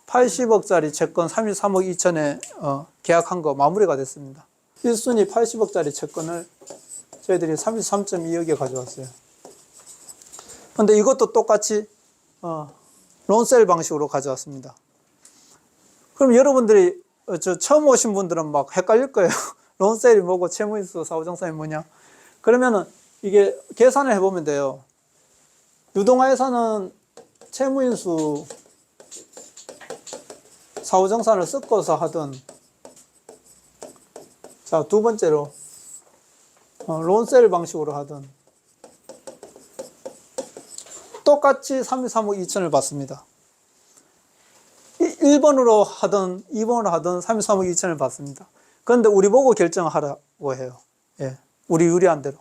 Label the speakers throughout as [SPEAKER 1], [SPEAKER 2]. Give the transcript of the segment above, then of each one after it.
[SPEAKER 1] 80억짜리 채권 33억 2천에 계약한 거 마무리가 됐습니다. 1순위 80억짜리 채권을 저희들이 33.2억에 가져왔어요. 근데 이것도 똑같이 론셀 방식으로 가져왔습니다. 그럼 여러분들이 처음 오신 분들은 막 헷갈릴 거예요. 론셀이 뭐고 채무인수 사후정산이 뭐냐. 그러면은 이게 계산을 해보면 돼요. 유동화에서는 채무인수 사후정산을 섞어서 하든, 자, 두 번째로 론셀 방식으로 하든 똑같이 33억 2천을 받습니다. 1번으로 하든 2번으로 하든 33억 2천을 받습니다. 그런데 우리 보고 결정하라고 해요. 예, 우리 유리한 대로.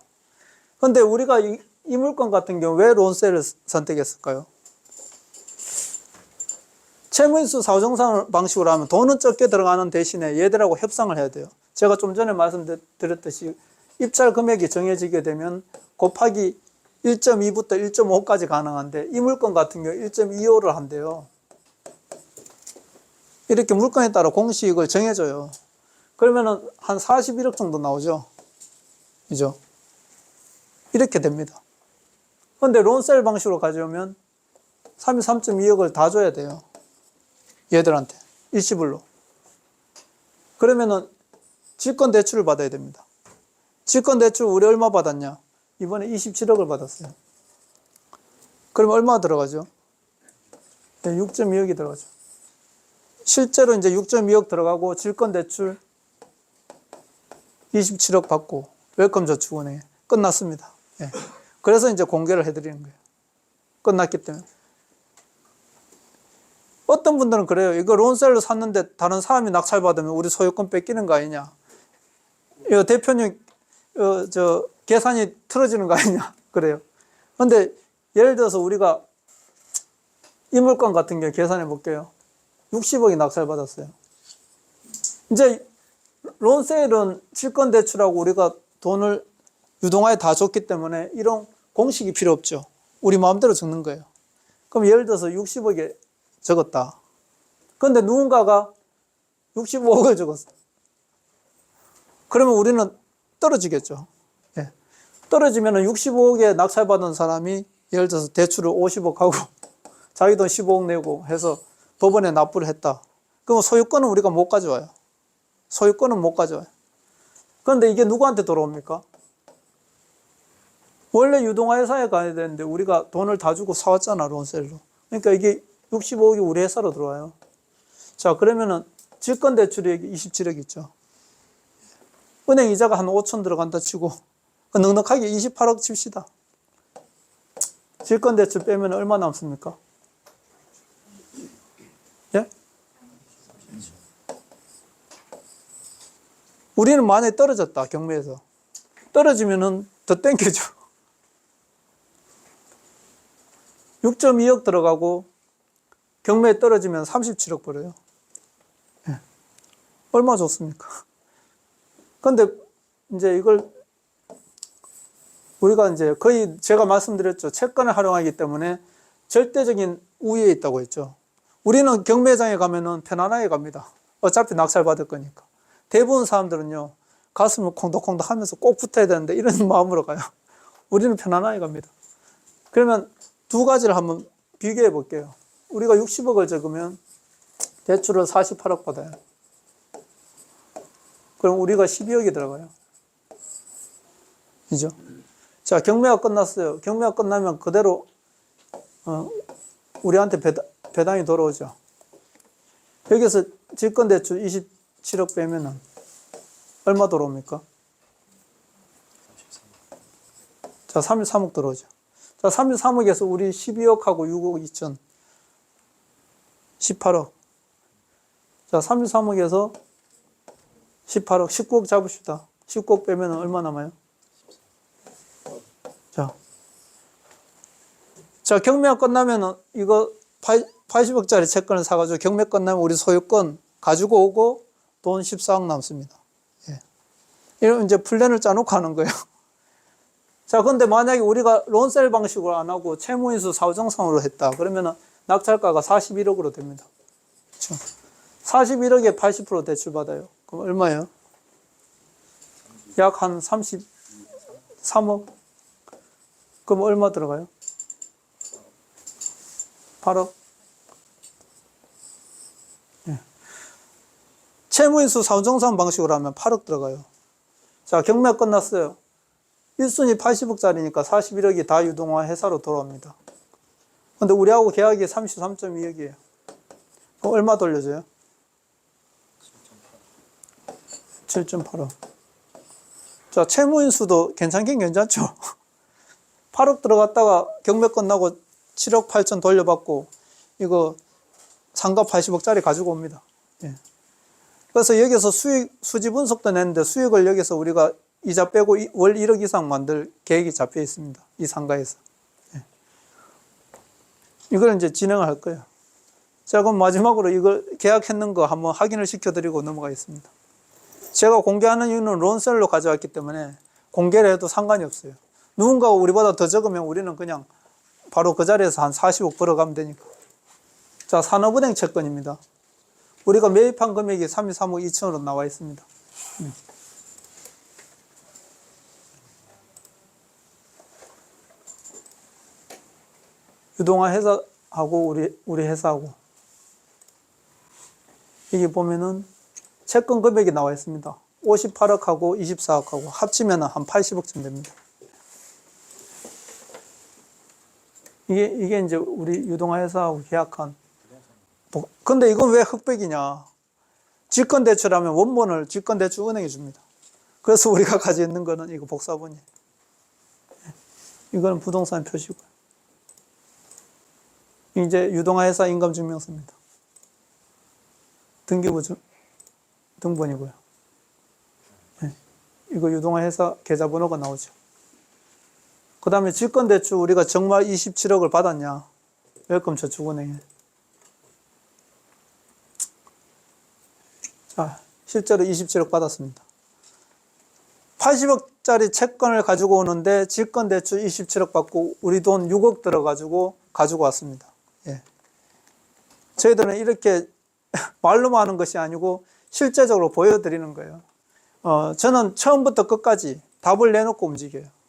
[SPEAKER 1] 그런데 우리가 이 물건 같은 경우 왜 론셀을 선택했을까요? 채무인수 사후정산 방식으로 하면 돈은 적게 들어가는 대신에 얘들하고 협상을 해야 돼요. 제가 좀 전에 말씀드렸듯이 입찰 금액이 정해지게 되면 곱하기 1.2부터 1.5까지 가능한데 이 물건 같은 경우 1.25를 한대요. 이렇게 물건에 따라 공시익을 정해줘요. 그러면은 한 41억 정도 나오죠. 그죠? 이렇게 됩니다. 그런데 론셀 방식으로 가져오면 33.2억을 다 줘야 돼요. 얘들한테 일시불로. 그러면은 질권 대출을 받아야 됩니다. 질권 대출 우리 얼마 받았냐? 이번에 27억을 받았어요. 그러면 얼마 들어가죠? 6.2억이 들어가죠. 실제로 이제 6.2억 들어가고 질권 대출 27억 받고 웰컴 저축은행에 끝났습니다. 예. 그래서 이제 공개를 해드리는 거예요. 끝났기 때문에. 어떤 분들은 그래요. 이거 론셀로 샀는데 다른 사람이 낙찰받으면 우리 소유권 뺏기는 거 아니냐. 이거 대표님, 계산이 틀어지는 거 아니냐. 그래요. 근데 예를 들어서 우리가 이 물건 같은 경우 계산해 볼게요. 60억이 낙찰받았어요. 이제 론셀은 질권 대출하고 우리가 돈을 유동화에 다 줬기 때문에 이런 공식이 필요 없죠. 우리 마음대로 적는 거예요. 그럼 예를 들어서 60억에 적었다. 그런데 누군가가 65억을 적었어. 그러면 우리는 떨어지겠죠. 예. 떨어지면 65억에 낙찰받은 사람이 예를 들어서 대출을 50억 하고 자기 돈 15억 내고 해서 법원에 납부를 했다. 그럼 소유권은 우리가 못 가져와요. 소유권은 못 가져와요. 그런데 이게 누구한테 돌아옵니까? 원래 유동화회사에 가야 되는데 우리가 돈을 다 주고 사왔잖아, 론셀로. 그러니까 이게 65억이 우리 회사로 들어와요. 자, 그러면은 질권 대출이 27억 있죠. 은행 이자가 한 5천 들어간다 치고 넉넉하게 28억 칩시다. 질권 대출 빼면 얼마 남습니까? 예? 우리는 만약에 떨어졌다, 경매에서. 떨어지면은 더 땡겨줘. 6.2억 들어가고 경매에 떨어지면 37억 벌어요. 예. 얼마 좋습니까? 근데 이제 이걸 우리가 이제 거의 제가 말씀드렸죠. 채권을 활용하기 때문에 절대적인 우위에 있다고 했죠. 우리는 경매장에 가면은 편안하게 갑니다. 어차피 낙찰 받을 거니까. 대부분 사람들은요, 가슴을 콩닥콩닥 하면서 꼭 붙어야 되는데 이런 마음으로 가요. 우리는 편안하게 갑니다. 그러면 두 가지를 한번 비교해 볼게요. 우리가 60억을 적으면 대출을 48억 받아요. 그럼 우리가 12억이 들어가요. 그죠? 자, 경매가 끝났어요. 경매가 끝나면 그대로 우리한테 배당이 돌아오죠. 여기서 질권 대출 27억 빼면은 얼마 돌아옵니까? 자, 33억 들어오죠. 자, 33억에서 우리 12억하고 6억 2천 18억. 자, 33억에서 18억, 19억 잡읍시다. 19억 빼면 얼마 남아요? 자, 경매가 끝나면은 이거 80억짜리 채권을 사가지고 경매 끝나면 우리 소유권 가지고 오고 돈 14억 남습니다. 예. 이러면 이제 플랜을 짜놓고 하는 거예요. 자, 근데 만약에 우리가 론셀 방식으로 안 하고 채무인수 사후정산으로 했다. 그러면은 낙찰가가 41억으로 됩니다. 그렇죠. 41억에 80% 대출받아요. 그럼 얼마예요? 약 한 33억? 그럼 얼마 들어가요? 8억? 예. 채무인수 사후정산 방식으로 하면 8억 들어가요. 자, 경매 끝났어요. 1순위 80억짜리니까 41억이 다 유동화 회사로 돌아옵니다. 근데 우리하고 계약이 33.2억이에요. 그럼 얼마 돌려줘요? 7.8억. 자, 채무인수도 괜찮긴 괜찮죠? 8억 들어갔다가 경매 끝나고 7억 8천 돌려받고 이거 상가 80억짜리 가지고 옵니다. 예. 그래서 여기서 수지 분석도 냈는데 수익을 여기서 우리가 이자 빼고 월 1억 이상 만들 계획이 잡혀 있습니다. 이 상가에서. 예. 이걸 이제 진행을 할 거예요. 자, 그럼 마지막으로 이걸 계약했는 거 한번 확인을 시켜드리고 넘어가겠습니다. 제가 공개하는 이유는 론셀로 가져왔기 때문에 공개를 해도 상관이 없어요. 누군가가 우리보다 더 적으면 우리는 그냥 바로 그 자리에서 한 40억 벌어가면 되니까. 자, 산업은행 채권입니다. 우리가 매입한 금액이 33억 2천으로 나와 있습니다. 유동화 회사하고 우리 회사하고 여기 보면은 채권 금액이 나와 있습니다. 58억하고 24억하고 합치면 한 80억쯤 됩니다. 이게 이제 우리 유동화 회사하고 계약한. 근데 이건 왜 흑백이냐? 직권대출하면 원본을 직권대출은행에 줍니다. 그래서 우리가 가지고 있는 거는 이거 복사본이에요. 이거는 부동산 표시고요. 이제 유동화 회사 인감증명서입니다. 등본이고요. 네. 이거 유동화 회사 계좌번호가 나오죠. 그 다음에 직권대출 우리가 정말 27억을 받았냐? 웰컴저축은행에. 자, 실제로 27억 받았습니다. 80억짜리 채권을 가지고 오는데 직권대출 27억 받고 우리 돈 6억 들어가지고 가지고 왔습니다. 예. 저희들은 이렇게 말로만 하는 것이 아니고 실제적으로 보여드리는 거예요. 저는 처음부터 끝까지 답을 내놓고 움직여요.